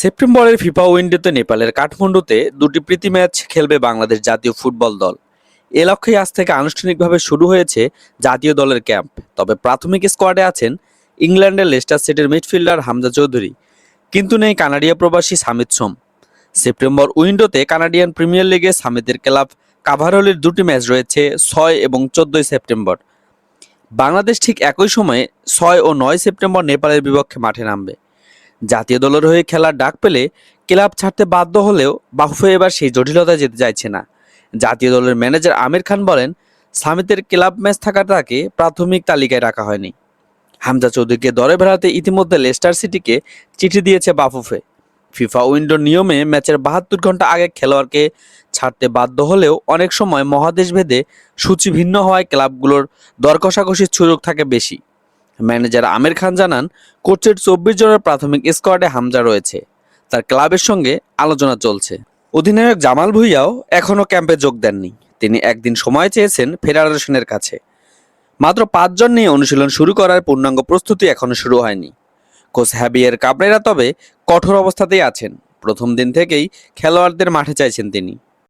সেপ্টেম্বরের ফিফা উইন্ডোতে নেপালের কাঠমান্ডুতে দুটি প্রীতি ম্যাচ খেলবে বাংলাদেশ জাতীয় ফুটবল দল। এ লক্ষ্যে আজ থেকে আনুষ্ঠানিকভাবে শুরু হয়েছে জাতীয় দলের ক্যাম্প। তবে প্রাথমিক স্কোয়াডে আছেন ইংল্যান্ডের লেস্টার সিটির মিডফিল্ডার হামজা চৌধুরী, কিন্তু নেই কানাডিয়া প্রবাসী সামিত সোম। সেপ্টেম্বর উইন্ডোতে কানাডিয়ান প্রিমিয়ার লিগে সামিতের ক্লাব কাভারলির দুটি ম্যাচ রয়েছে 6 এবং 14 সেপ্টেম্বর। বাংলাদেশ ঠিক একই সময়ে 6 ও 9 সেপ্টেম্বর নেপালের বিপক্ষে মাঠে নামবে। জাতীয় দলের হয়ে খেলার ডাক পেলে ক্লাব ছাড়তে বাধ্য হলেও বাফুফে এবার সেই জটিলতায় যেতে চাইছে না। জাতীয় দলের ম্যানেজার আমির খান বলেন, সামিতের ক্লাব ম্যাচ থাকার তাকে প্রাথমিক তালিকায় রাখা হয়নি। হামজা চৌধুরীকে দলে ভেড়াতে ইতিমধ্যে লেস্টার সিটিকে চিঠি দিয়েছে বাফুফে। ফিফা উইন্ডোর নিয়মে ম্যাচের 72 ঘন্টা আগে খেলোয়াড়কে ছাড়তে বাধ্য হলেও অনেক সময় মহাদেশ ভেদে সূচি ভিন্ন হওয়ায় ক্লাবগুলোর দর কষাকষির সুযোগ থাকে বেশি। ম্যানেজার আমির খান জানান, কোচের 24 জনের প্রাথমিক স্কোয়াডে হামজা রয়েছে। তার ক্লাবের সঙ্গে আলোচনা চলছে। অধিনায়ক জামাল ভুঁইয়াও এখনও ক্যাম্পে যোগ দেননি। তিনি একদিন সময় চেয়েছেন ফেডারেশনের কাছে। মাত্র 5 জন নিয়ে অনুশীলন শুরু করার পূর্ণাঙ্গ প্রস্তুতি এখনো শুরু হয়নি। কোচ হ্যাভিয়ের কাবরেরা তবে কঠোর অবস্থাতেই আছেন। প্রথম দিন থেকেই খেলোয়াড়দের মাঠে চাইছেন তিনি।